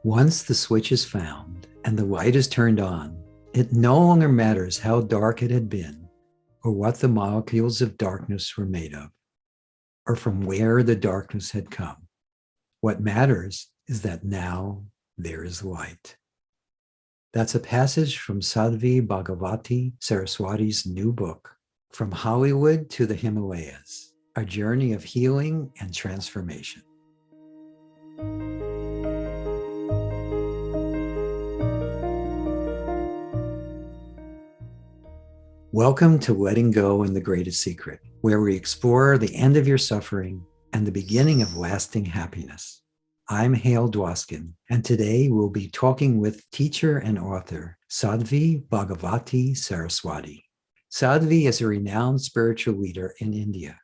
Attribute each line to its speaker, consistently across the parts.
Speaker 1: Once the switch is found and the light is turned on, it no longer matters how dark it had been or what the molecules of darkness were made of or from where the darkness had come. What matters is that now there is light. That's a passage from Sadhviji Bhagavati Saraswati's new book, From Hollywood to the Himalayas, a journey of healing and transformation. Welcome to Letting Go and the Greatest Secret, where we explore the end of your suffering and the beginning of lasting happiness. I'm Hale Dwoskin, and today we'll be talking with teacher and author Sadhviji Bhagavati Saraswati. Sadhviji is a renowned spiritual leader in India.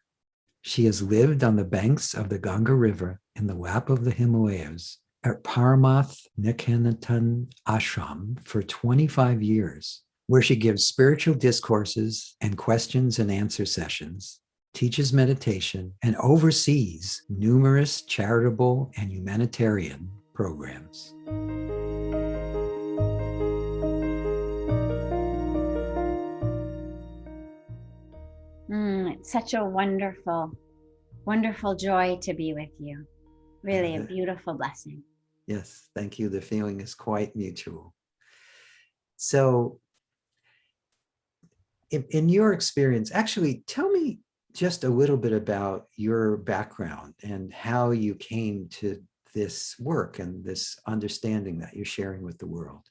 Speaker 1: She has lived on the banks of the Ganga River in the lap of the Himalayas at Parmarth Niketan ashram for 25 years, where she gives spiritual discourses and questions and answer sessions, teaches meditation, and oversees numerous charitable and humanitarian programs.
Speaker 2: It's such a wonderful, wonderful joy to be with you. Really a beautiful blessing.
Speaker 1: Yes, thank you. The feeling is quite mutual. So, in your experience, actually, tell me just a little bit about your background and how you came to this work and this understanding that you're sharing with the world.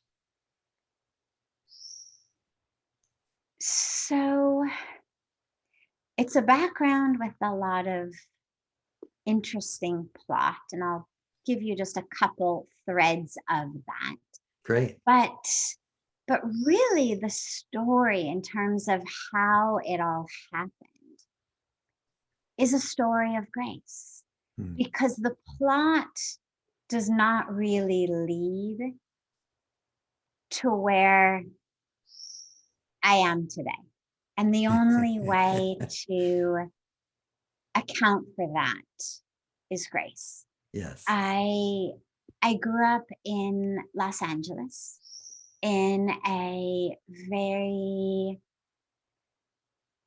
Speaker 2: So it's a background with a lot of interesting plot, and I'll give you just a couple threads of that.
Speaker 1: Great.
Speaker 2: But really the story in terms of how it all happened is a story of grace, because the plot does not really lead to where I am today. And the only way to account for that is grace.
Speaker 1: Yes.
Speaker 2: I grew up in Los Angeles in a very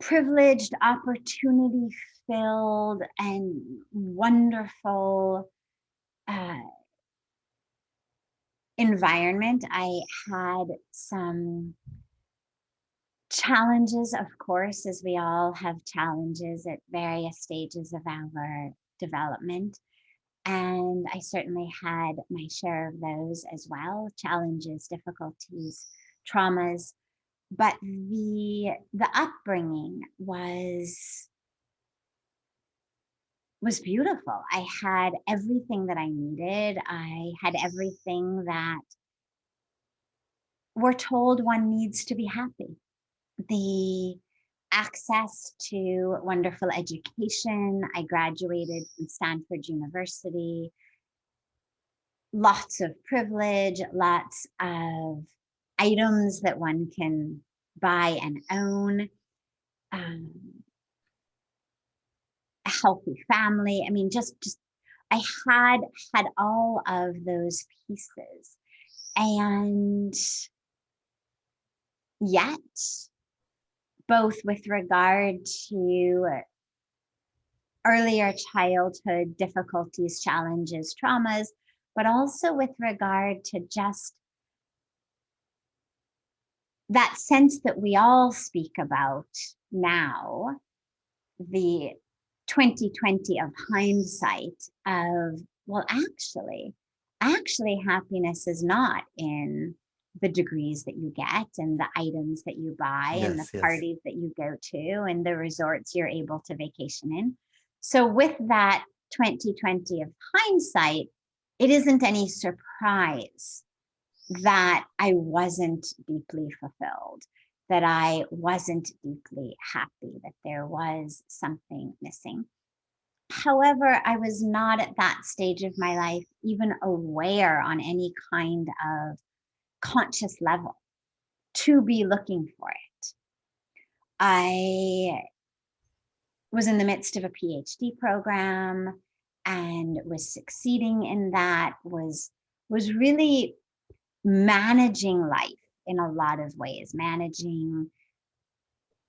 Speaker 2: privileged, opportunity-filled, and wonderful environment. I had some challenges, of course, as we all have challenges at various stages of our development. And I certainly had my share of those as well, challenges, difficulties, traumas. But the upbringing was beautiful. I had everything that I needed. I had everything that we're told one needs to be happy. The access to wonderful education. I graduated from Stanford University. Lots of privilege, lots of items that one can buy and own. A healthy family. I mean, just I had all of those pieces. And yet, both with regard to earlier childhood difficulties, challenges, traumas, but also with regard to just that sense that we all speak about now, the 2020 of hindsight of, well, actually happiness is not in the degrees that you get and the items that you buy and the parties that you go to and the resorts you're able to vacation in. So with that 2020 of hindsight, it isn't any surprise that I wasn't deeply fulfilled, that I wasn't deeply happy, that there was something missing. However, I was not at that stage of my life even aware on any kind of conscious level to be looking for it. I was in the midst of a PhD program and was succeeding in that, was was really managing life in a lot of ways, managing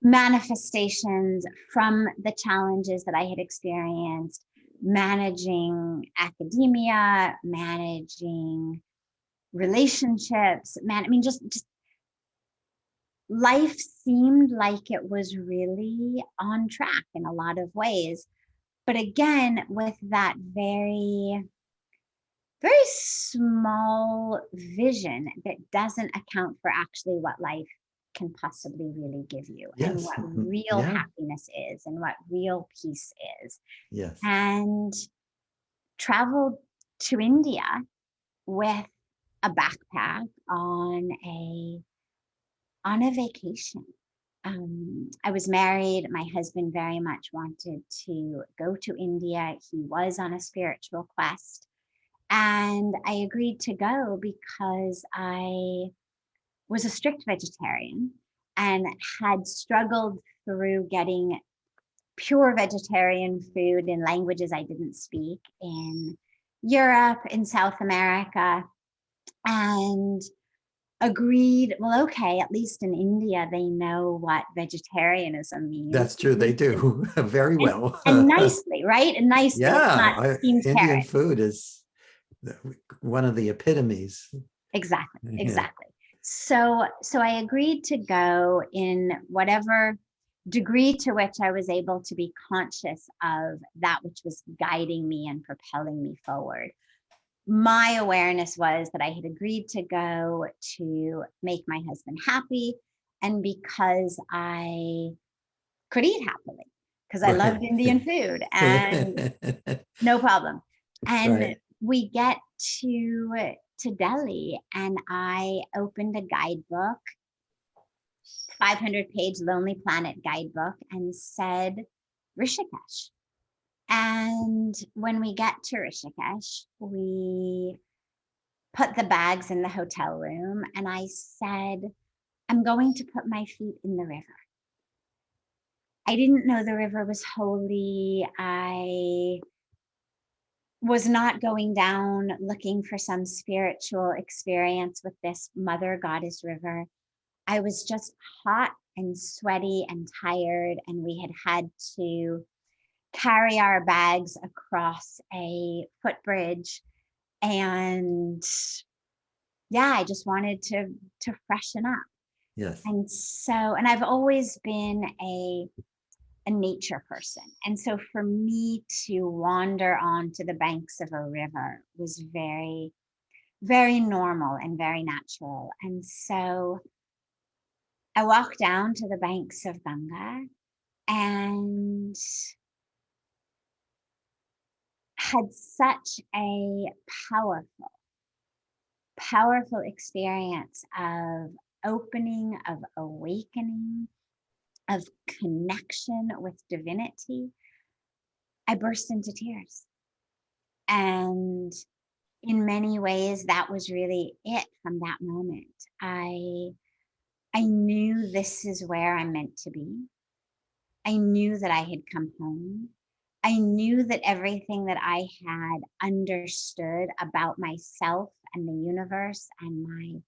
Speaker 2: manifestations from the challenges that I had experienced, managing academia, managing relationships, I mean, just life seemed like it was really on track in a lot of ways. But again, with that very, very small vision that doesn't account for actually what life can possibly really give you, and
Speaker 1: Yes.
Speaker 2: what real
Speaker 1: Yeah.
Speaker 2: happiness is, and what real peace is.
Speaker 1: Yes.
Speaker 2: And traveled to India with a backpack on a vacation. I was married. My husband very much wanted to go to India. He was on a spiritual quest. And I agreed to go because I was a strict vegetarian and had struggled through getting pure vegetarian food in languages I didn't speak in Europe, in South America, and agreed, well, okay, at least in India, they know what vegetarianism means.
Speaker 1: That's true. They do very
Speaker 2: And,
Speaker 1: well.
Speaker 2: and nicely, right? And nicely. It's not
Speaker 1: Yeah.
Speaker 2: steamed
Speaker 1: Indian
Speaker 2: carrot.
Speaker 1: food is one of the epitomes.
Speaker 2: Exactly,
Speaker 1: Yeah.
Speaker 2: exactly. So I agreed to go in whatever degree to which I was able to be conscious of that which was guiding me and propelling me forward. My awareness was that I had agreed to go to make my husband happy, and because I could eat happily, because I loved
Speaker 1: Right.
Speaker 2: Indian food, and no problem. And
Speaker 1: Right.
Speaker 2: we get to Delhi, and I opened a guidebook, 500-page Lonely Planet guidebook, and said Rishikesh. And when we get to Rishikesh, we put the bags in the hotel room, and I said, I'm going to put my feet in the river. I didn't know the river was holy. I was not going down looking for some spiritual experience with this mother goddess river. I was just hot and sweaty and tired, and we had to carry our bags across a footbridge. And yeah, I just wanted to freshen up.
Speaker 1: Yes.
Speaker 2: And I've always been a nature person. And so for me to wander onto the banks of a river was very, very normal and very natural. And so I walked down to the banks of Ganga and had such a powerful, powerful experience of opening, of awakening, of connection with divinity. I burst into tears. And in many ways, that was really it from that moment. I knew this is where I'm meant to be. I knew that I had come home. I knew that everything that I had understood about myself and the universe and my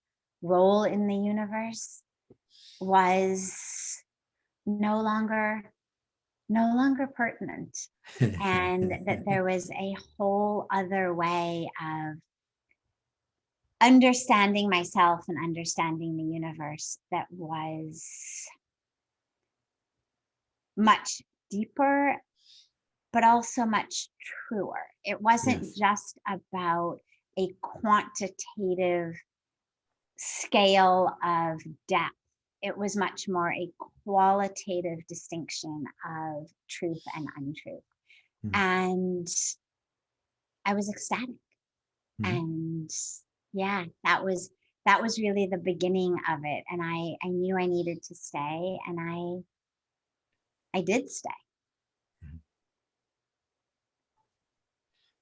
Speaker 2: role in the universe was no longer pertinent, and that there was a whole other way of understanding myself and understanding the universe that was much deeper, but also much truer. It wasn't
Speaker 1: Yes.
Speaker 2: just about a quantitative scale of depth. It was much more a qualitative distinction of truth and untruth.
Speaker 1: Mm.
Speaker 2: And I was ecstatic.
Speaker 1: Mhm.
Speaker 2: And yeah, that was really the beginning of it. And I knew I needed to stay, and I did stay.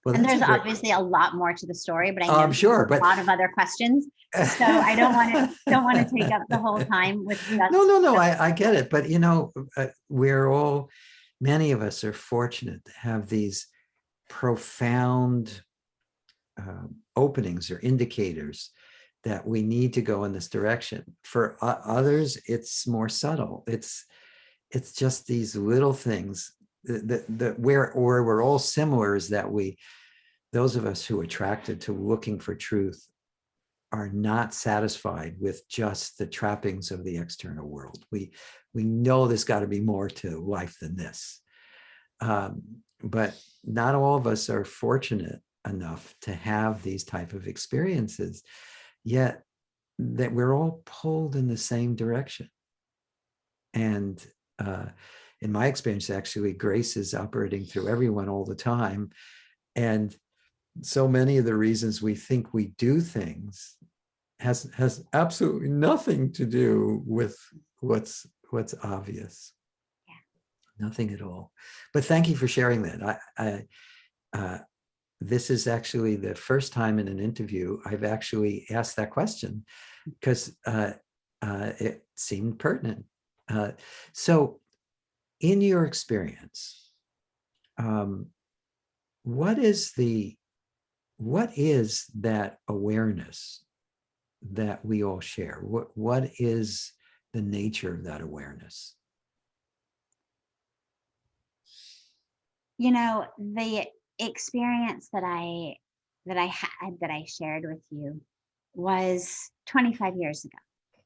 Speaker 1: Well,
Speaker 2: And
Speaker 1: that's a
Speaker 2: there's
Speaker 1: great.
Speaker 2: obviously a lot more to the story, but I know
Speaker 1: I'm
Speaker 2: you have
Speaker 1: sure,
Speaker 2: a
Speaker 1: but
Speaker 2: lot of other questions. So I don't want to take up the whole time with
Speaker 1: no,
Speaker 2: just
Speaker 1: no, no. I get it, but we're all, many of us are fortunate to have these profound openings or indicators that we need to go in this direction. For others, it's more subtle. It's just these little things that where we're all similar is that those of us who are attracted to looking for truth are not satisfied with just the trappings of the external world. We know there's got to be more to life than this. But not all of us are fortunate enough to have these type of experiences, yet that we're all pulled in the same direction. And in my experience, actually, grace is operating through everyone all the time. And so many of the reasons we think we do things has absolutely nothing to do with what's obvious. Yeah. Nothing at all. But thank you for sharing that. This is actually the first time in an interview I've actually asked that question, because it seemed pertinent. So in your experience, what is that awareness that we all share? What is the nature of that awareness?
Speaker 2: You know, the experience that I had, that I shared with you, was 25 years ago.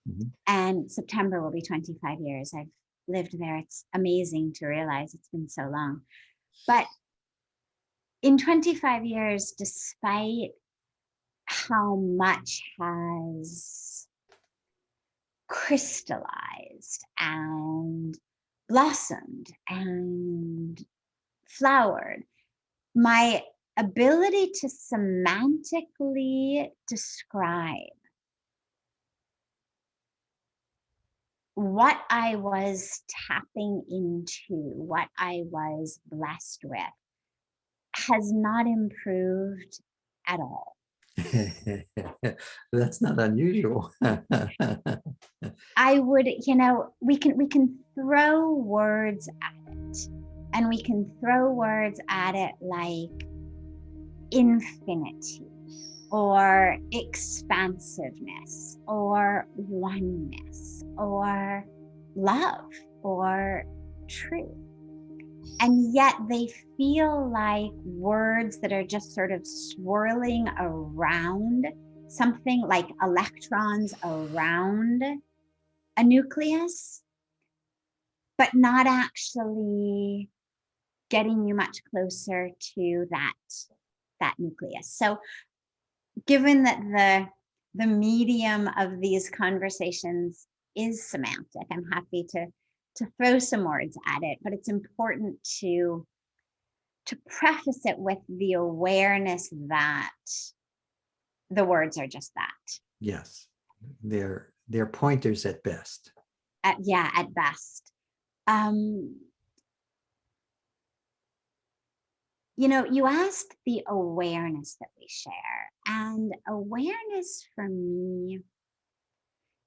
Speaker 2: Mm-hmm. And September will be 25 years. I've lived there. It's amazing to realize it's been so long. But in 25 years, despite how much has crystallized and blossomed and flowered, my ability to semantically describe what I was tapping into, what I was blessed with, has not improved at all.
Speaker 1: That's not unusual.
Speaker 2: I would, we can throw words at it, and we can throw words at it like infinity or expansiveness or oneness or love or truth. And yet they feel like words that are just sort of swirling around something, like electrons around a nucleus, but not actually getting you much closer to that nucleus. So given that the medium of these conversations is semantic, I'm happy to throw some words at it, but it's important to preface it with the awareness that the words are just that.
Speaker 1: Yes, they're pointers at best.
Speaker 2: At best. You asked the awareness that we share, and awareness for me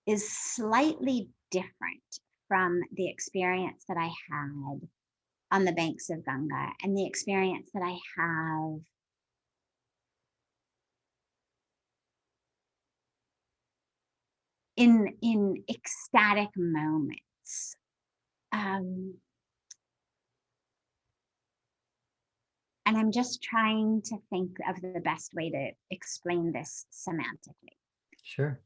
Speaker 2: is slightly different from the experience that I had on the banks of Ganga and the experience that I have in ecstatic moments. And I'm just trying to think of the best way to explain this semantically.
Speaker 1: Sure.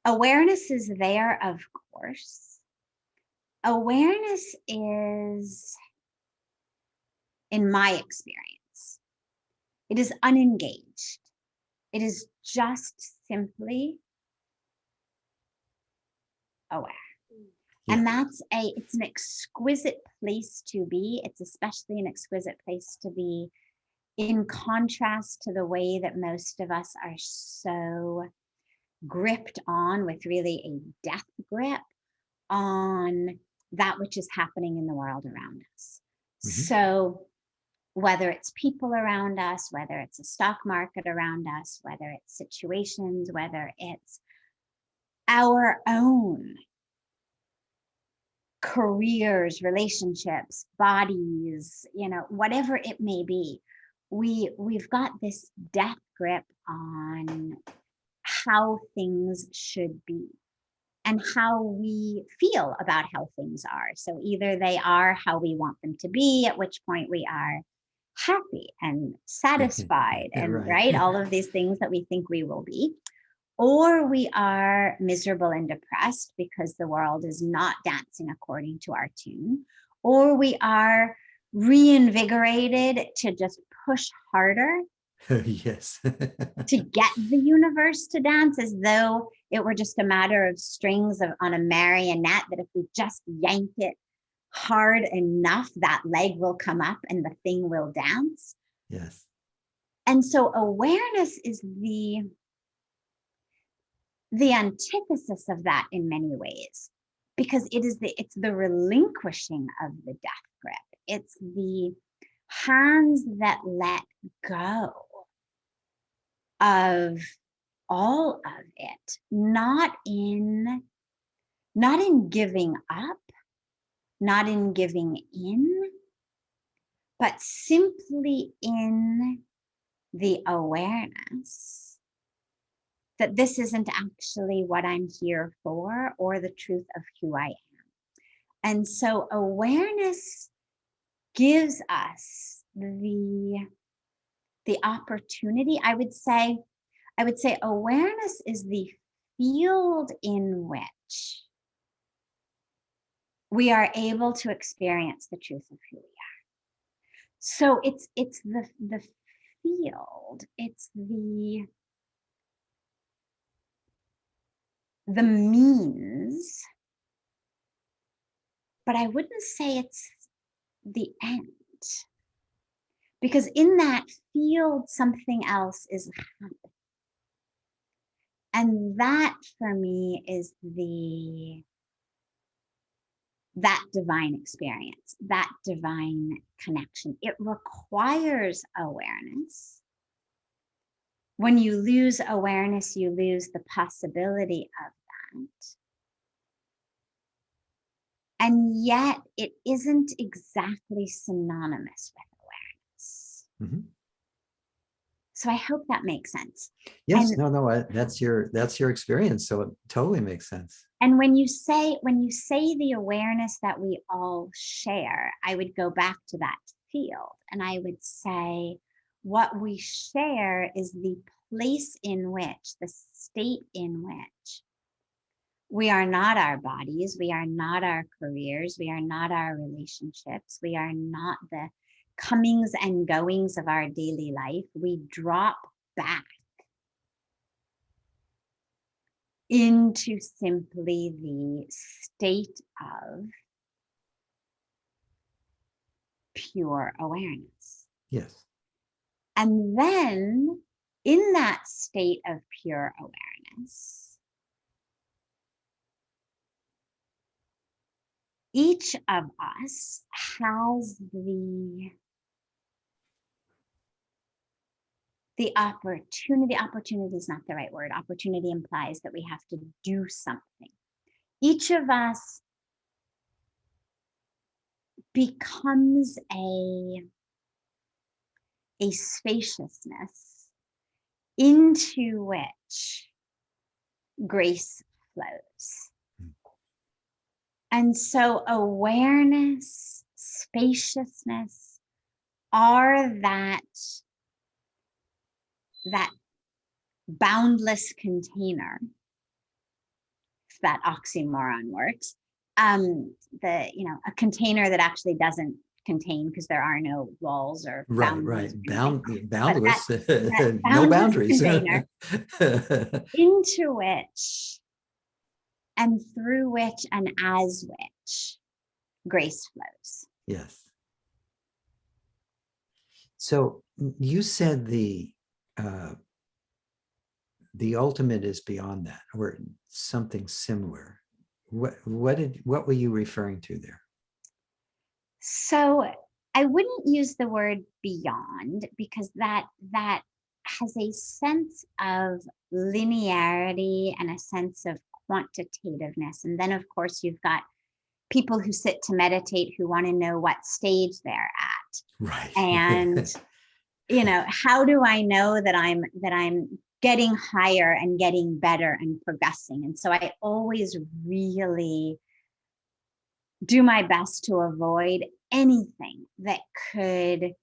Speaker 2: Awareness is there, of course. Awareness is, in my experience, it is unengaged. It is just simply aware. Yeah. And it's an exquisite place to be. It's especially an exquisite place to be in contrast to the way that most of us are so gripped on, with really a death grip on that which is happening in the world around us. Mm-hmm. So whether it's people around us, whether it's a stock market around us, whether it's situations, whether it's our own careers, relationships, bodies, whatever it may be, we've got this death grip on how things should be and how we feel about how things are. So either they are how we want them to be, at which point we are happy and satisfied and
Speaker 1: Right.
Speaker 2: right, all of these things that we think we will be, or we are miserable and depressed because the world is not dancing according to our tune, or we are reinvigorated to just push harder
Speaker 1: Yes.
Speaker 2: to get the universe to dance, as though it were just a matter of strings on a marionette, that if we just yank it hard enough, that leg will come up and the thing will dance.
Speaker 1: Yes.
Speaker 2: And so awareness is the antithesis of that in many ways, because it's the relinquishing of the death grip. It's the hands that let go of all of it, not in giving up, not in giving in, but simply in the awareness that this isn't actually what I'm here for or the truth of who I am. And so awareness gives us the opportunity. I would say awareness is the field in which we are able to experience the truth of who we are. So it's the field, it's the means, but I wouldn't say it's the end, because in that field something else is happening. And that for me is that divine experience, that divine connection. It requires awareness. When you lose awareness, you lose the possibility of that. And yet it isn't exactly synonymous with awareness.
Speaker 1: Mm-hmm.
Speaker 2: So I hope that makes sense.
Speaker 1: Yes, no, that's your experience. So it totally makes sense.
Speaker 2: And when you say the awareness that we all share, I would go back to that field and I would say what we share is the place in which, the state in which we are not our bodies, we are not our careers, we are not our relationships, we are not the comings and goings of our daily life. We drop back into simply the state of pure awareness.
Speaker 1: Yes.
Speaker 2: And then in that state of pure awareness, each of us has the opportunity is not the right word. Opportunity implies that we have to do something. Each of us becomes a spaciousness into which grace flows. And so awareness, spaciousness are that boundless container, if that oxymoron works, a container that actually doesn't contain because there are no walls or
Speaker 1: boundaries. Boundless,
Speaker 2: that
Speaker 1: no boundaries.
Speaker 2: Container into which and through which and as which grace flows.
Speaker 1: Yes. So you said the ultimate is beyond that, or something similar. What were you referring to there?
Speaker 2: So I wouldn't use the word beyond, because that has a sense of linearity and a sense of quantitativeness. And then of course you've got people who sit to meditate who want to know what stage they're at.
Speaker 1: Right.
Speaker 2: And how do I know that I'm getting higher and getting better and progressing? And so I always really do my best to avoid anything that could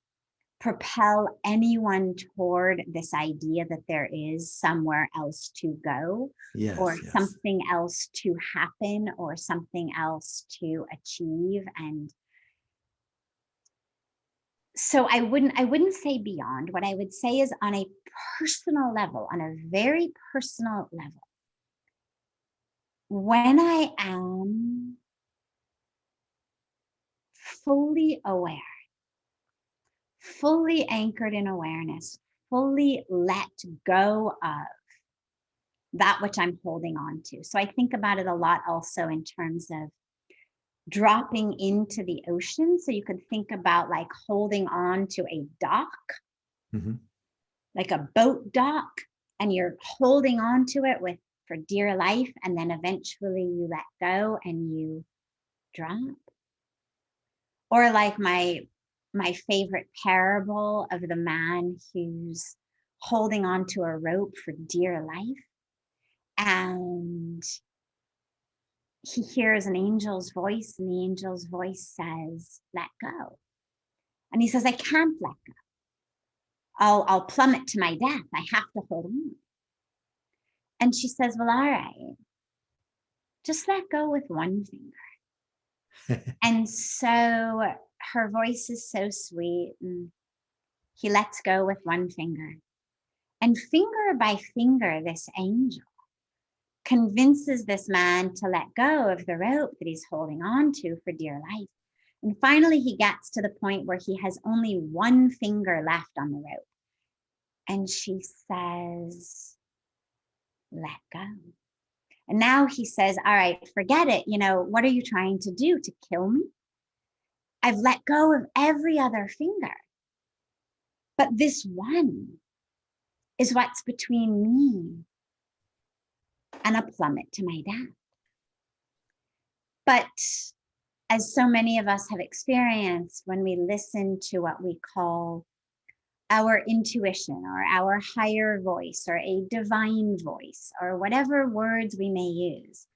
Speaker 2: propel anyone toward this idea that there is somewhere else to go, or
Speaker 1: Yes, yes.
Speaker 2: something else to happen, or something else to achieve. And so I wouldn't say beyond. What I would say is on a personal level, on a very personal level, when I am fully aware, fully anchored in awareness, fully let go of that which I'm holding on to. So I think about it a lot also in terms of dropping into the ocean. So you could think about like holding on to a dock,
Speaker 1: Mm-hmm.
Speaker 2: like a boat dock, and you're holding on to it for dear life, and then eventually you let go and you drop. Or like my favorite parable of the man who's holding on to a rope for dear life, and he hears an angel's voice, and the angel's voice says, let go. And he says, I can't let go. I'll plummet to my death. I have to hold on. And she says, well, all right, just let go with one finger. And so her voice is so sweet, and he lets go with one finger. And finger by finger, this angel convinces this man to let go of the rope that he's holding on to for dear life. And finally, he gets to the point where he has only one finger left on the rope. And she says, let go. And now he says, all right, forget it. What are you trying to do? To kill me? I've let go of every other finger. But this one is what's between me and a plummet to my death. But as so many of us have experienced, when we listen to what we call our intuition or our higher voice or a divine voice or whatever words we may use,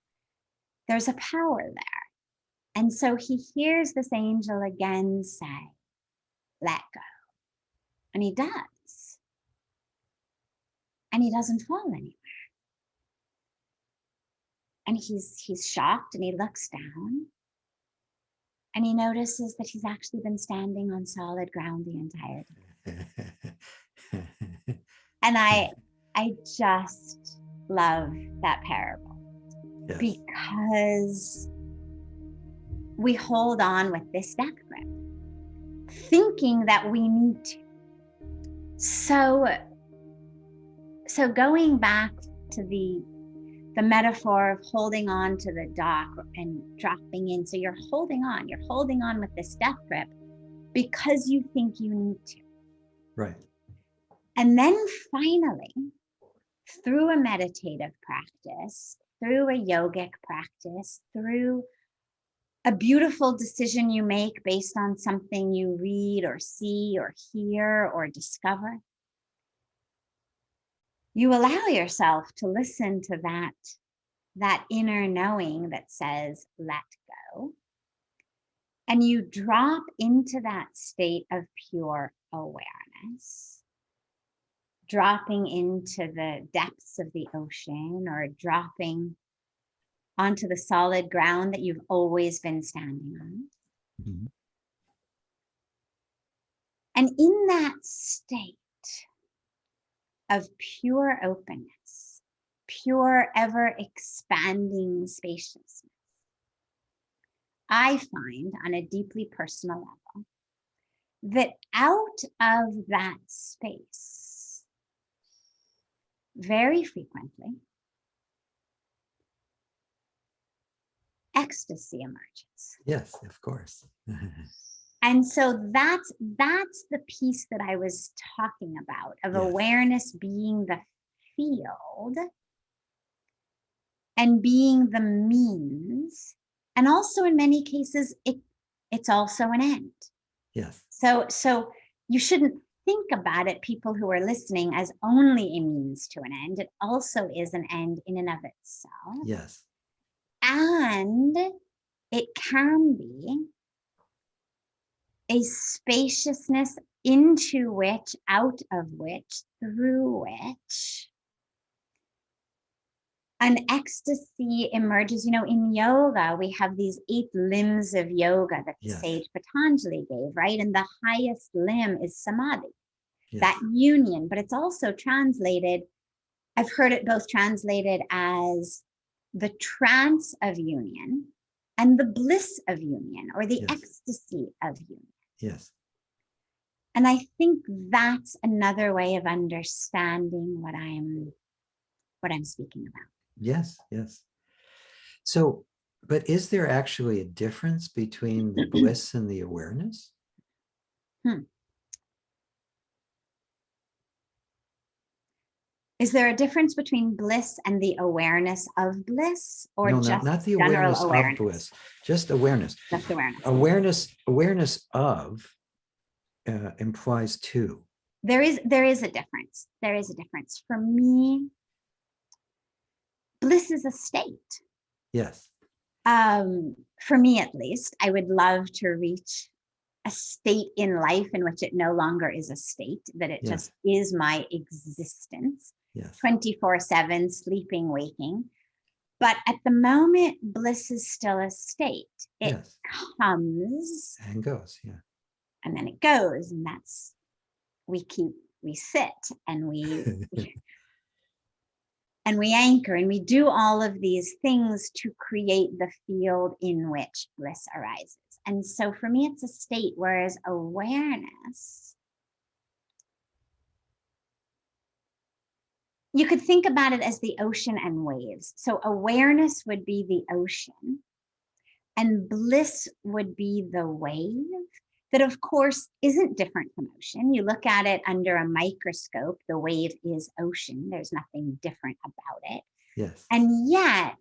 Speaker 2: there's a power there. And so he hears this angel again say, let go. And he does. And he doesn't fall anywhere. And he's shocked, and he looks down, and he notices that he's actually been standing on solid ground the entire time. And I just love that parable. Yes. Because we hold on with this death grip, thinking that we need to. So going back to the metaphor of holding on to the dock and dropping in. So you're holding on with this death grip because you think you need to.
Speaker 1: Right.
Speaker 2: And then finally, through a meditative practice, through a yogic practice, through a beautiful decision you make based on something you read or see or hear or discover, you allow yourself to listen to that inner knowing that says, let go. And you drop into that state of pure awareness, dropping into the depths of the ocean or dropping onto the solid ground that you've always been standing on. Mm-hmm. And in that state of pure openness, pure ever expanding spaciousness, I find on a deeply personal level that out of that space, very frequently, ecstasy emerges.
Speaker 1: Yes, of course.
Speaker 2: And so that's the piece that I was talking about, of yes. Awareness being the field and being the means. And also in many cases, it's also an end.
Speaker 1: Yes.
Speaker 2: So you shouldn't think about it, people who are listening, as only a means to an end, it also is an end in and of itself.
Speaker 1: Yes.
Speaker 2: And it can be a spaciousness into which, out of which, through which an ecstasy emerges. You know, in yoga, we have these 8 limbs of yoga that the
Speaker 1: Yes.
Speaker 2: sage Patanjali gave, right? And the highest limb is samadhi,
Speaker 1: Yes.
Speaker 2: that union. But it's also translated, I've heard it both translated as the trance of union and the bliss of union, or the
Speaker 1: Yes.
Speaker 2: ecstasy of union.
Speaker 1: Yes.
Speaker 2: And I think that's another way of understanding what I'm speaking about.
Speaker 1: Yes. Yes. So, but is there actually a difference between the bliss and the awareness?
Speaker 2: Is there a difference between bliss and the awareness of bliss, or
Speaker 1: No,
Speaker 2: just
Speaker 1: not the
Speaker 2: general
Speaker 1: awareness
Speaker 2: awareness?
Speaker 1: of bliss, just awareness.
Speaker 2: Just awareness.
Speaker 1: Awareness of implies two.
Speaker 2: There is a difference. There is a difference. For me, bliss is a state.
Speaker 1: Yes.
Speaker 2: For me, at least, I would love to reach a state in life in which it no longer is a state, that it
Speaker 1: Yes.
Speaker 2: just is my existence,
Speaker 1: Yes.
Speaker 2: 24/7, sleeping, waking. But at the moment, bliss is still a state. It
Speaker 1: Yes.
Speaker 2: comes
Speaker 1: And goes. Yeah.
Speaker 2: and then it goes, and that's, we sit and we and we anchor and we do all of these things to create the field in which bliss arises. And so for me, it's a state, whereas awareness, you could think about it as the ocean and waves. So awareness would be the ocean, and bliss would be the wave, that of course isn't different from ocean. You look at it under a microscope, the wave is ocean. There's nothing different about it.
Speaker 1: Yes.
Speaker 2: And yet,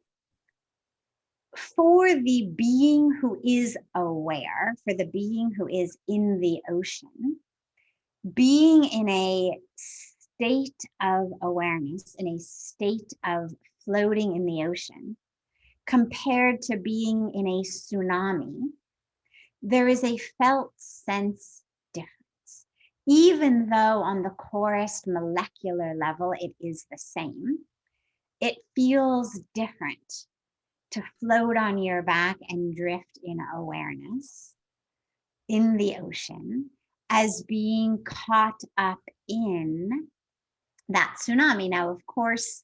Speaker 2: for the being who is aware, for the being who is in the ocean, being in a state of awareness, in a state of floating in the ocean, compared to being in a tsunami, there is a felt sense difference. Even though on the corest molecular level it is the same, it feels different to float on your back and drift in awareness in the ocean as being caught up in that tsunami. Now, of course,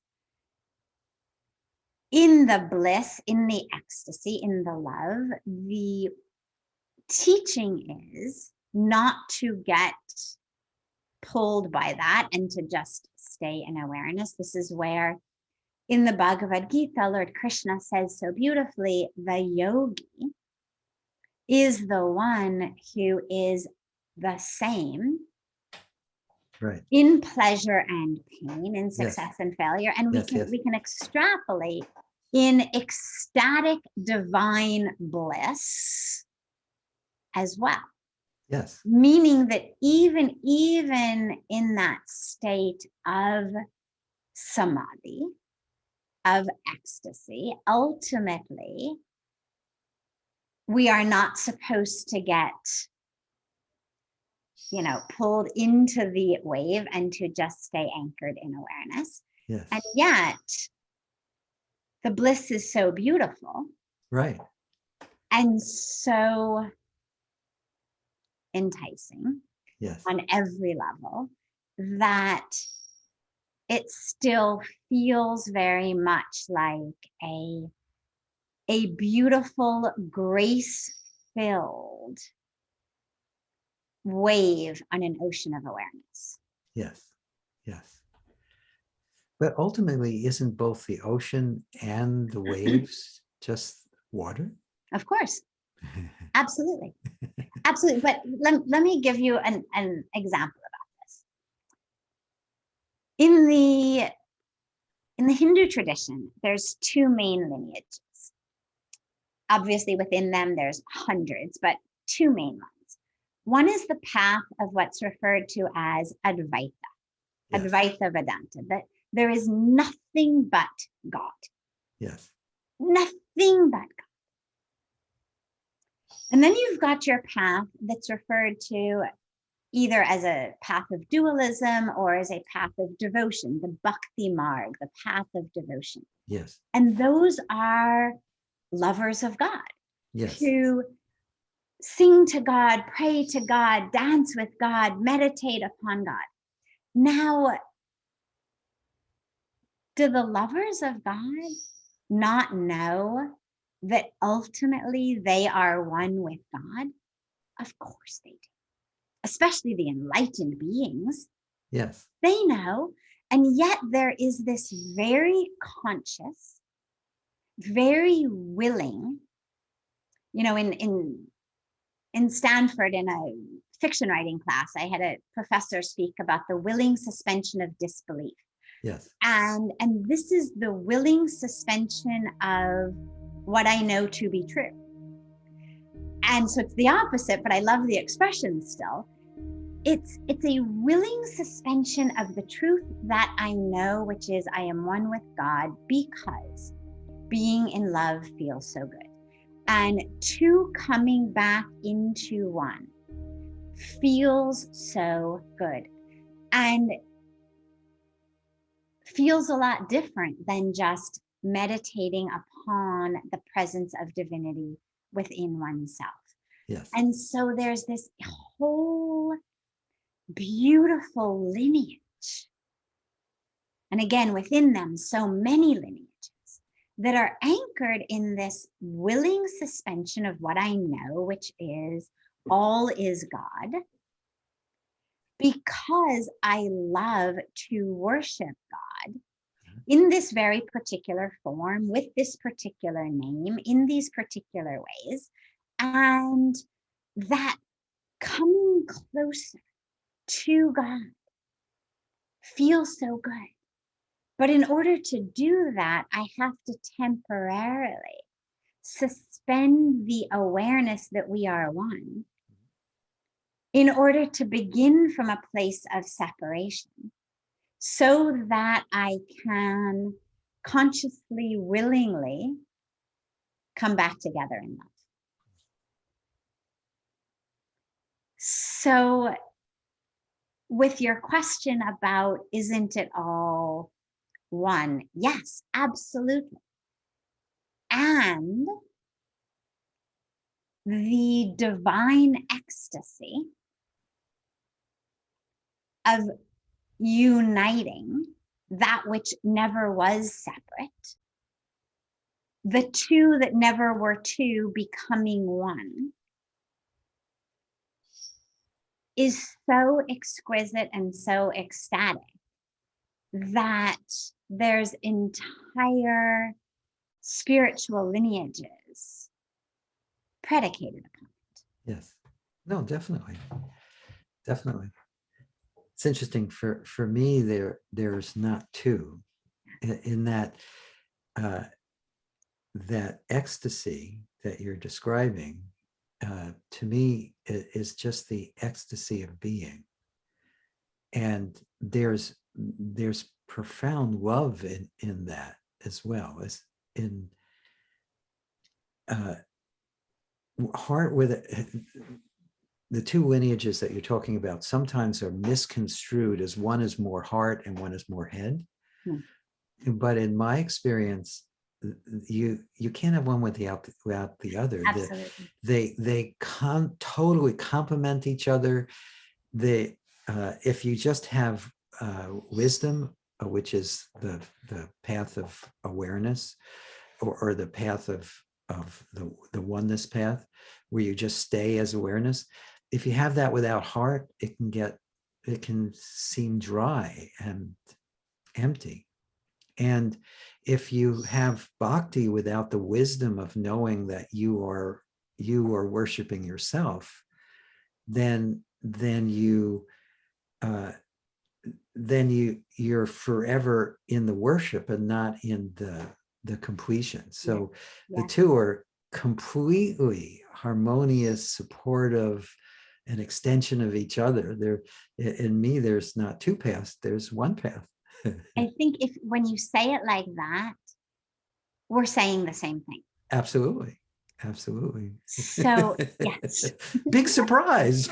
Speaker 2: in the bliss, in the ecstasy, in the love, the teaching is not to get pulled by that and to just stay in awareness. This is where in the Bhagavad Gita, Lord Krishna says so beautifully, the yogi is the one who is the same,
Speaker 1: right,
Speaker 2: in pleasure and pain, in success and failure. And we can extrapolate in ecstatic divine bliss as well.
Speaker 1: Yes.
Speaker 2: Meaning that even in that state of samadhi, of ecstasy, ultimately, we are not supposed to get, pulled into the wave and to just stay anchored in awareness.
Speaker 1: Yes.
Speaker 2: And yet, the bliss is so beautiful.
Speaker 1: Right.
Speaker 2: And so enticing.
Speaker 1: Yes.
Speaker 2: On every level, that it still feels very much like a beautiful, grace-filled wave on an ocean of awareness.
Speaker 1: Yes. Yes. But ultimately, isn't both the ocean and the waves just water?
Speaker 2: Of course. Absolutely. Absolutely. But let me give you an example about this. In the Hindu tradition, there's 2 main lineages. Obviously, within them, there's hundreds, but 2 main ones. One is the path of what's referred to as Advaita,
Speaker 1: Yes.
Speaker 2: Advaita Vedanta, that there is nothing but God.
Speaker 1: Yes.
Speaker 2: Nothing but God. And then you've got your path that's referred to either as a path of dualism or as a path of devotion, the Bhakti Marg, the path of devotion.
Speaker 1: Yes.
Speaker 2: And those are lovers of God,
Speaker 1: Yes.
Speaker 2: who sing to God, pray to God, dance with God, meditate upon God. Now, do the lovers of God not know that ultimately they are one with God? Of course they do, especially the enlightened beings.
Speaker 1: Yes.
Speaker 2: They know. And yet there is this very conscious, very willing, in Stanford, in a fiction writing class, I had a professor speak about the willing suspension of disbelief.
Speaker 1: Yes.
Speaker 2: And this is the willing suspension of what I know to be true. And so it's the opposite, but I love the expression still. It's a willing suspension of the truth that I know, which is I am one with God, because being in love feels so good. And two coming back into one feels so good, and feels a lot different than just meditating upon the presence of divinity within oneself.
Speaker 1: Yes.
Speaker 2: And so there's this whole beautiful lineage. And again, within them, so many lineages that are anchored in this willing suspension of what I know, which is all is God, because I love to worship God in this very particular form, with this particular name, in these particular ways. And that coming closer to God feels so good. But in order to do that, I have to temporarily suspend the awareness that we are one in order to begin from a place of separation, so that I can consciously, willingly come back together in love. So with your question about, isn't it all one? Yes, absolutely. And the divine ecstasy of uniting that which never was separate, the two that never were two becoming one, is so exquisite and so ecstatic that there's entire spiritual lineages predicated upon it.
Speaker 1: Yes. No, definitely. Definitely. It's interesting for me, there's not two in that that ecstasy that you're describing, to me, is just the ecstasy of being. And there's profound love in that as well, as in heart with the two lineages that you're talking about sometimes are misconstrued as one is more heart and one is more head. But in my experience, you can't have one without the other.
Speaker 2: Absolutely.
Speaker 1: They totally complement each other. If you just have wisdom, which is the path of awareness, or the path of the oneness path, where you just stay as awareness. If you have that without heart, it can seem dry and empty. And if you have bhakti without the wisdom of knowing that you are worshiping yourself, then you're forever in the worship and not in the completion. So the two are completely harmonious, supportive, an extension of each other. There, in me, there's not two paths, there's one path.
Speaker 2: I think if when you say it like that, we're saying the same thing.
Speaker 1: Absolutely. Absolutely.
Speaker 2: So yes.
Speaker 1: Big surprise.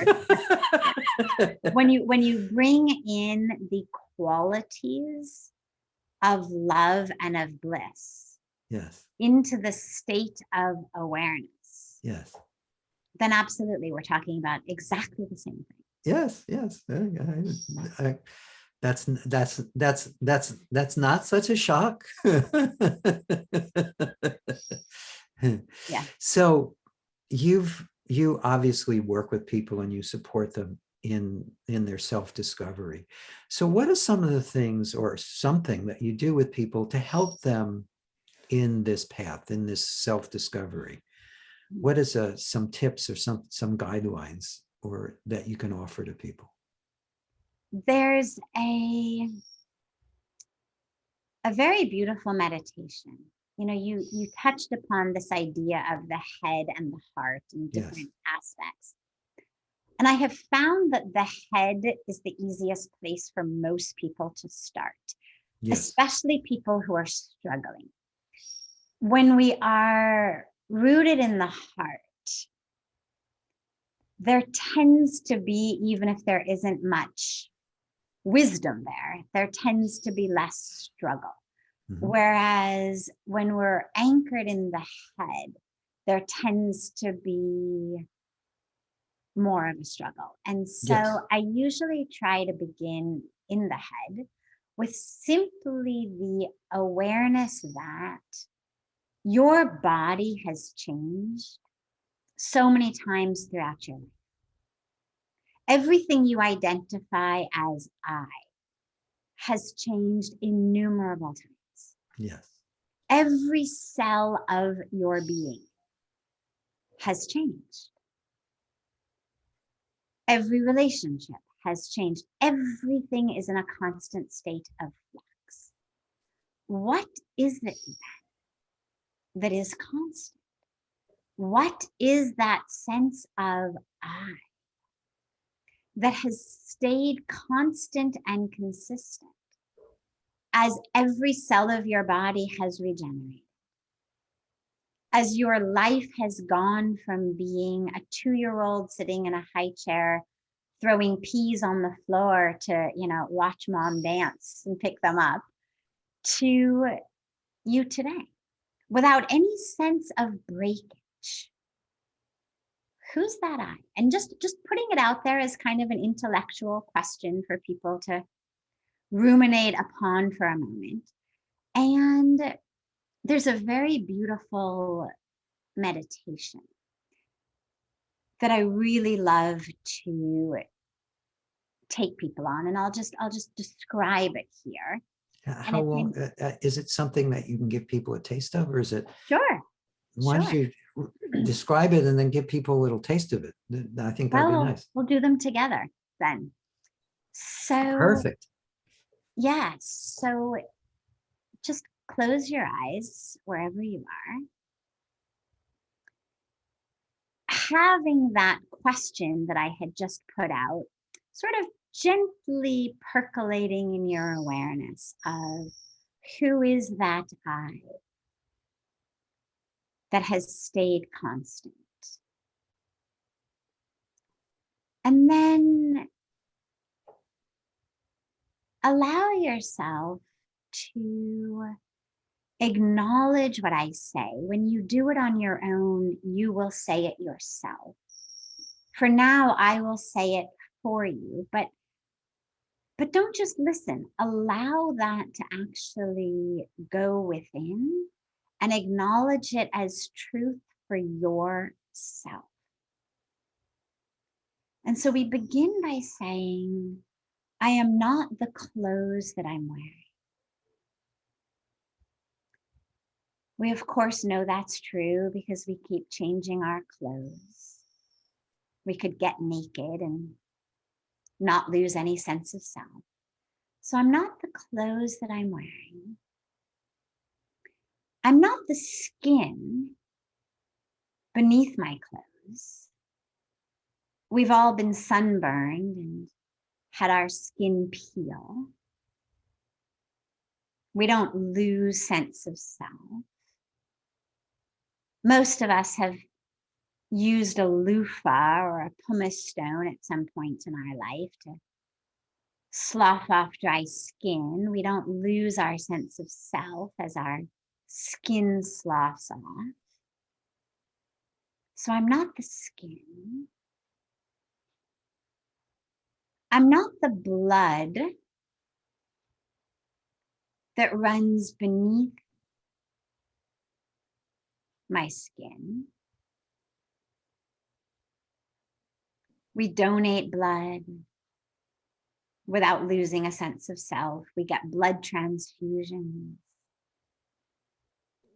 Speaker 2: when you bring in the qualities of love and of bliss,
Speaker 1: yes,
Speaker 2: into the state of awareness,
Speaker 1: yes,
Speaker 2: then absolutely we're talking about exactly the same thing.
Speaker 1: yes, yes. That's not such a shock.
Speaker 2: Yeah.
Speaker 1: So you obviously work with people and you support them in their self-discovery. So what are some of the things or something that you do with people to help them in this path, in this self-discovery? What is some tips or some guidelines or that you can offer to people?
Speaker 2: There's a very beautiful meditation. You know, you touched upon this idea of the head and the heart in different
Speaker 1: Yes.
Speaker 2: aspects. And I have found that the head is the easiest place for most people to start,
Speaker 1: Yes.
Speaker 2: especially people who are struggling. When we are rooted in the heart, there tends to be, even if there isn't much wisdom there tends to be less struggle.
Speaker 1: Mm-hmm.
Speaker 2: Whereas when we're anchored in the head, there tends to be more of a struggle. And so
Speaker 1: Yes.
Speaker 2: I usually try to begin in the head with simply the awareness that your body has changed so many times throughout your life. Everything you identify as I has changed innumerable times.
Speaker 1: Yes.
Speaker 2: Every cell of your being has changed. Every relationship has changed. Everything is in a constant state of flux. What is it that is constant? What is that sense of I that has stayed constant and consistent as every cell of your body has regenerated? As your life has gone from being a 2-year-old sitting in a high chair, throwing peas on the floor to, watch mom dance and pick them up, to you today, without any sense of breakage. Who's that I? And just putting it out there as kind of an intellectual question for people to ruminate upon for a moment. And there's a very beautiful meditation that I really love to take people on, and I'll just describe it here.
Speaker 1: How long is it? Something that you can give people a taste of, or is it?
Speaker 2: Sure.
Speaker 1: Why don't you describe it and then give people a little taste of it? I think that'd be nice.
Speaker 2: We'll do them together then. So
Speaker 1: perfect.
Speaker 2: Yeah. So just close your eyes wherever you are. Having that question that I had just put out sort of gently percolating in your awareness of who is that I that has stayed constant. And then allow yourself to acknowledge what I say. When you do it on your own, you will say it yourself. For now, I will say it for you, but don't just listen. Allow that to actually go within and acknowledge it as truth for yourself. And so we begin by saying, I am not the clothes that I'm wearing. We, of course, know that's true because we keep changing our clothes. We could get naked and not lose any sense of self. So I'm not the clothes that I'm wearing. I'm not the skin beneath my clothes. We've all been sunburned and had our skin peel. We don't lose sense of self. Most of us have used a loofah or a pumice stone at some point in our life to slough off dry skin. We don't lose our sense of self as our skin sloughs off. So I'm not the skin. I'm not the blood that runs beneath my skin. We donate blood without losing a sense of self. We get blood transfusions.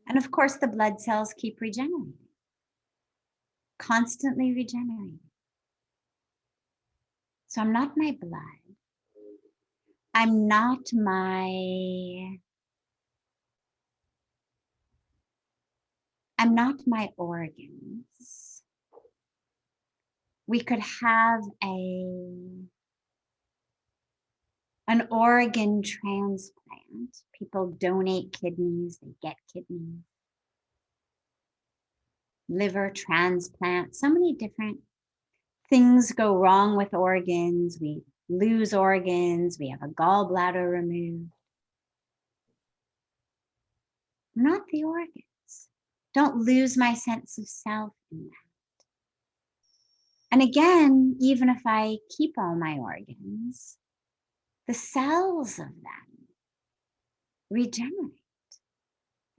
Speaker 2: And of course, the blood cells keep regenerating, constantly regenerating. So I'm not my blood. I'm not my organs. We could have an organ transplant. People donate kidneys, they get kidneys. Liver transplant, so many different things go wrong with organs. We lose organs, we have a gallbladder removed. I'm not the organs. Don't lose my sense of self in that. And again, even if I keep all my organs, the cells of them regenerate.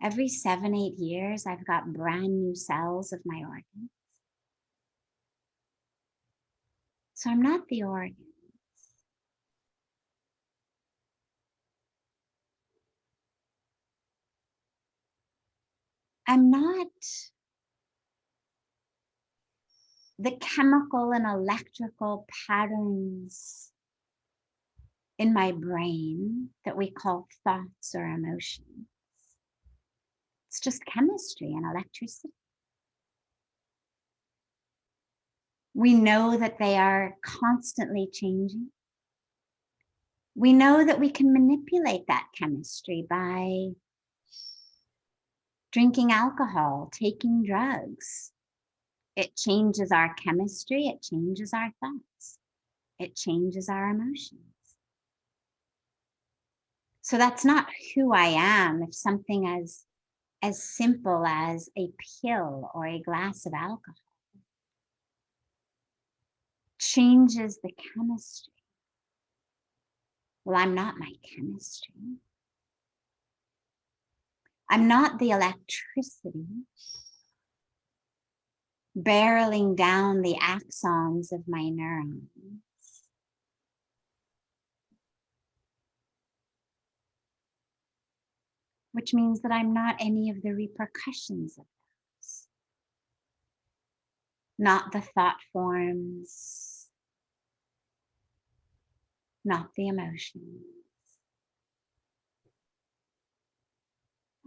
Speaker 2: Every 7-8 years, I've got brand new cells of my organs. So I'm not the organs. I'm not the chemical and electrical patterns in my brain that we call thoughts or emotions. It's just chemistry and electricity. We know that they are constantly changing. We know that we can manipulate that chemistry by drinking alcohol, taking drugs. It changes our chemistry, it changes our thoughts, it changes our emotions. So that's not who I am if something as simple as a pill or a glass of alcohol changes the chemistry. Well, I'm not my chemistry. I'm not the electricity barreling down the axons of my neurons. Which means that I'm not any of the repercussions of those. Not the thought forms, not the emotions.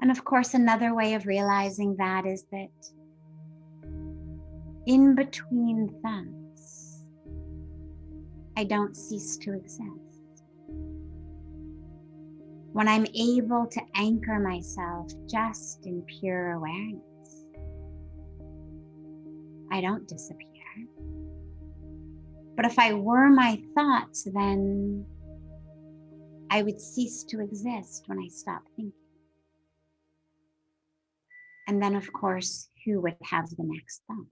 Speaker 2: And of course, another way of realizing that is that in between thoughts, I don't cease to exist. When I'm able to anchor myself just in pure awareness, I don't disappear. But if I were my thoughts, then I would cease to exist when I stop thinking. And then, of course, who would have the next thought?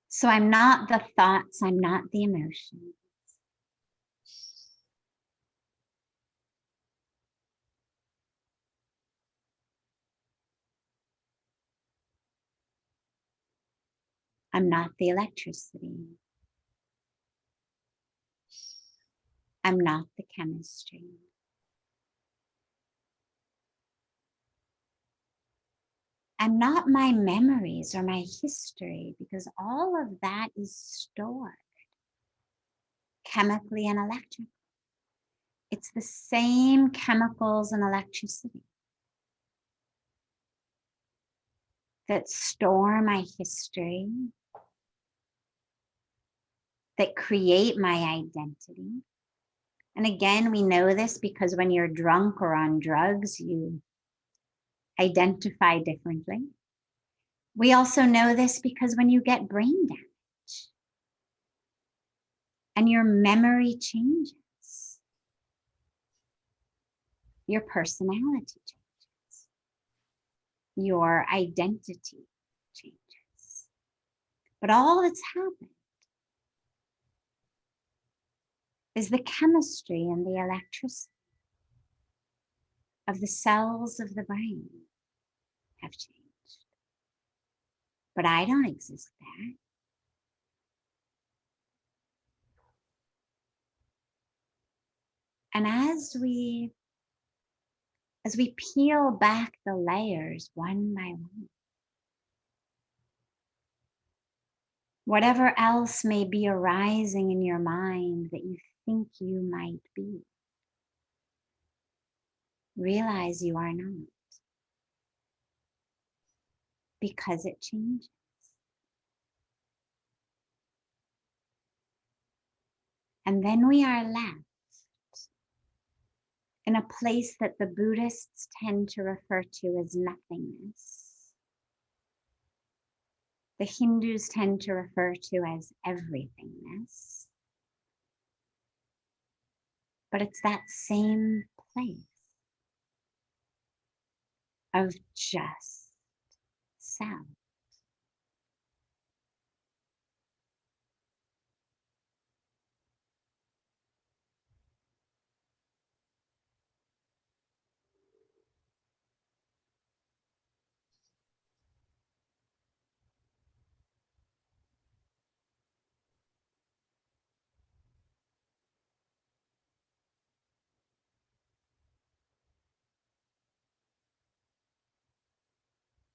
Speaker 2: So I'm not the thoughts, I'm not the emotions. I'm not the electricity. I'm not the chemistry. I'm not my memories or my history, because all of that is stored chemically and electrically. It's the same chemicals and electricity that store my history, that create my identity. And again, we know this because when you're drunk or on drugs, you identify differently. We also know this because when you get brain damage and your memory changes, your personality changes, your identity changes. But all that's happened is the chemistry and the electricity of the cells of the brain have changed. But I don't exist there. And as we peel back the layers one by one, whatever else may be arising in your mind that you think you might be, realize you are not, because it changes. And then we are left in a place that the Buddhists tend to refer to as nothingness. The Hindus tend to refer to as everythingness. But it's that same place of just self.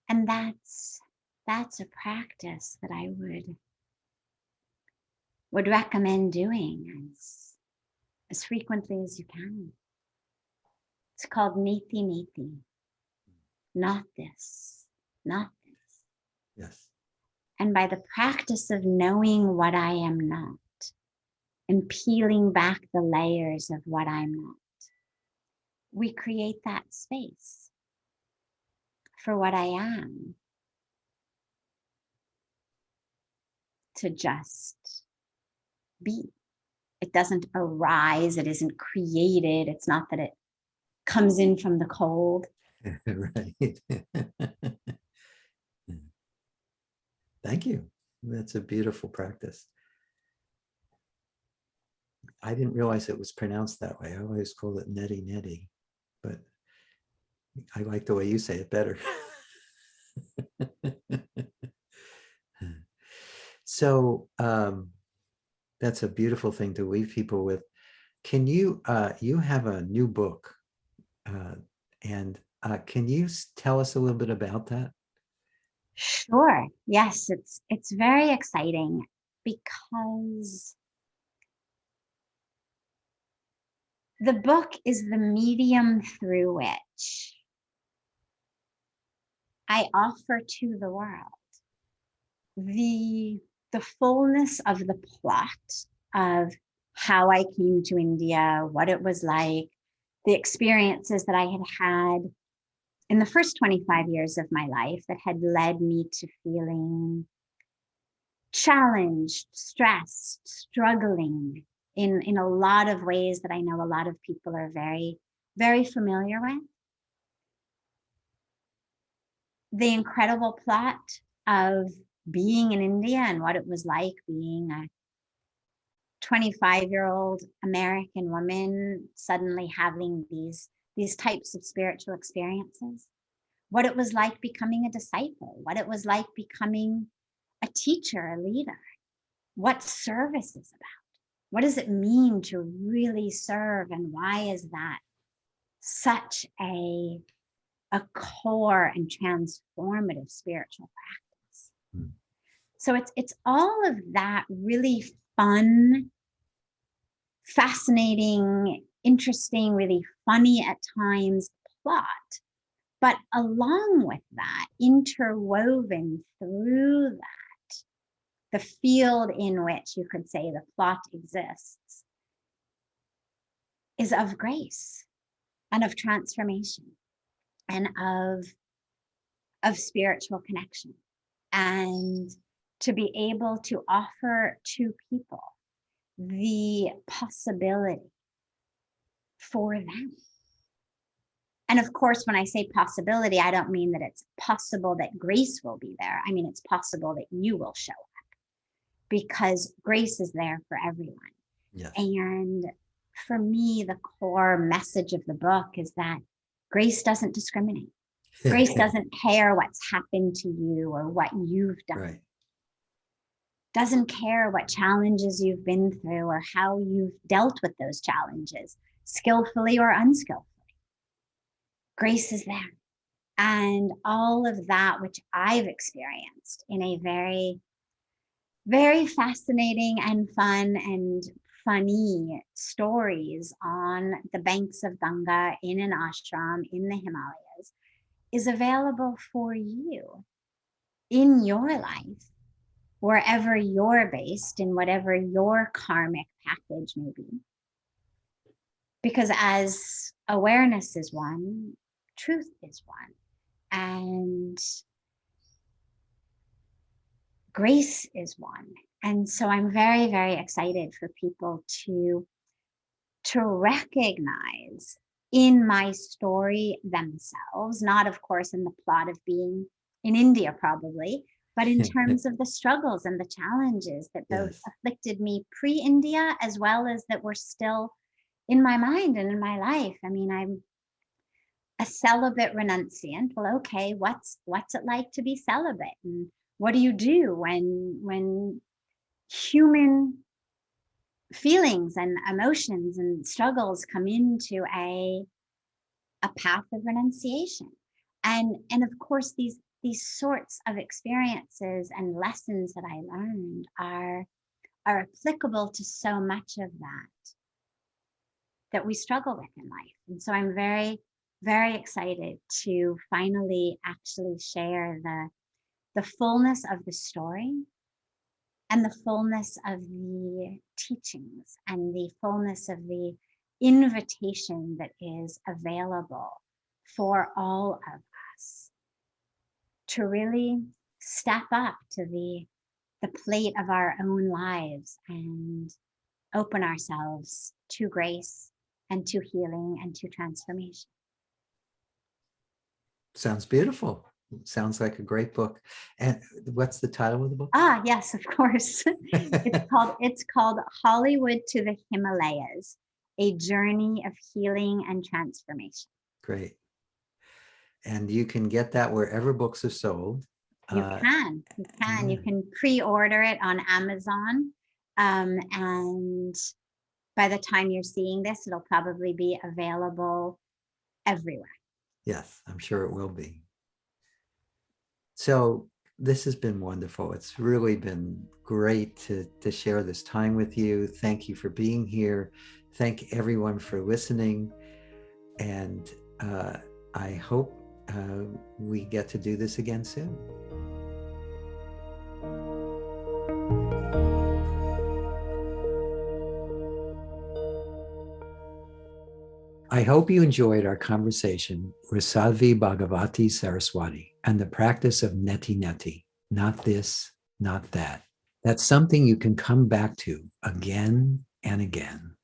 Speaker 2: And that's a practice that I would recommend doing as frequently as you can. It's called Neti Neti. Not this, not this.
Speaker 1: Yes.
Speaker 2: And by the practice of knowing what I am not and peeling back the layers of what I'm not, we create that space for what I am to just be. It doesn't arise, it isn't created. It's not that it comes in from the cold.
Speaker 1: Right. Thank you. That's a beautiful practice. I didn't realize it was pronounced that way. I always called it Neti Neti, but I like the way you say it better. So that's a beautiful thing to leave people with. Can you, you have a new book, and can you tell us a little bit about that?
Speaker 2: Sure. Yes, it's very exciting because the book is the medium through which I offer to the world the fullness of the plot of how I came to India, what it was like, the experiences that I had had in the first 25 years of my life that had led me to feeling challenged, stressed, struggling in a lot of ways that I know a lot of people are very, very familiar with. The incredible plot of being in India and what it was like being a 25-year-old American woman suddenly having these types of spiritual experiences, what it was like becoming a disciple, what it was like becoming a teacher, a leader, what service is about, what does it mean to really serve, and why is that such a core and transformative spiritual practice. Mm. So it's all of that really fun, fascinating, interesting, really funny at times plot. But along with that, interwoven through that, the field in which you could say the plot exists is of grace and of transformation and of spiritual connection, and to be able to offer to people the possibility for them. And of course, when I say possibility, I don't mean that it's possible that grace will be there. I mean, it's possible that you will show up, because grace is there for everyone.
Speaker 1: Yes.
Speaker 2: And for me, the core message of the book is that grace doesn't discriminate. Grace doesn't care what's happened to you or what you've done.
Speaker 1: Right.
Speaker 2: Doesn't care what challenges you've been through or how you've dealt with those challenges, skillfully or unskillfully. Grace is there. And all of that, which I've experienced in a very, very fascinating and fun and funny stories on the banks of Ganga in an ashram in the Himalayas, is available for you in your life, wherever you're based, in whatever your karmic package may be. Because as awareness is one, truth is one, and grace is one. And so I'm very, very excited for people to recognize in my story themselves, not of course in the plot of being in India probably, but in terms of the struggles and the challenges that both afflicted me pre-India, as well as that were still in my mind and in my life. I mean, I'm a celibate renunciant. Well, okay, what's it like to be celibate? And what do you do when human feelings and emotions and struggles come into a path of renunciation? And of course, these sorts of experiences and lessons that I learned are applicable to so much of that we struggle with in life. And so I'm very, very excited to finally actually share the fullness of the story and the fullness of the teachings and the fullness of the invitation that is available for all of us to really step up to the plate of our own lives and open ourselves to grace and to healing and to transformation.
Speaker 1: Sounds beautiful. Sounds like a great book. And what's the title of the book?
Speaker 2: Yes, of course. It's called Hollywood to the Himalayas, A Journey of Healing and Transformation.
Speaker 1: Great. And you can get that wherever books are sold.
Speaker 2: You can. You can pre-order it on Amazon. And by the time you're seeing this, it'll probably be available everywhere.
Speaker 1: Yes, I'm sure it will be. So this has been wonderful. It's really been great to share this time with you. Thank you for being here. Thank everyone for listening. And I hope we get to do this again soon. I hope you enjoyed our conversation with Sadhviji Bhagavati Saraswati and the practice of Neti Neti, not this, not that. That's something you can come back to again and again.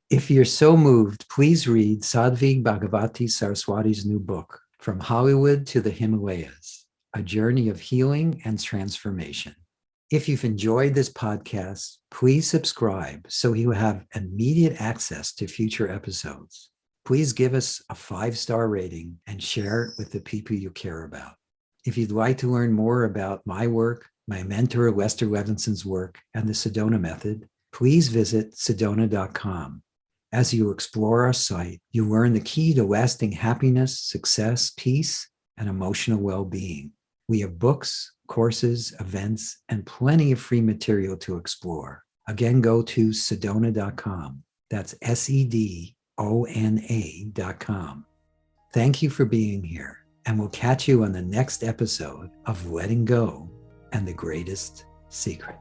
Speaker 1: If you're so moved, please read Sadhviji Bhagavati Saraswati's new book, From Hollywood to the Himalayas, A Journey of Healing and Transformation. If you've enjoyed this podcast, please subscribe so you have immediate access to future episodes. Please give us a 5-star rating and share it with the people you care about. If you'd like to learn more about my work, my mentor Lester Levinson's work, and the Sedona method, please visit Sedona.com. As you explore our site, you learn the key to lasting happiness, success, peace, and emotional well-being. We have books, courses, events, and plenty of free material to explore. Again, go to Sedona.com. That's SEDONA.com. Thank you for being here, and we'll catch you on the next episode of Letting Go and the Greatest Secret.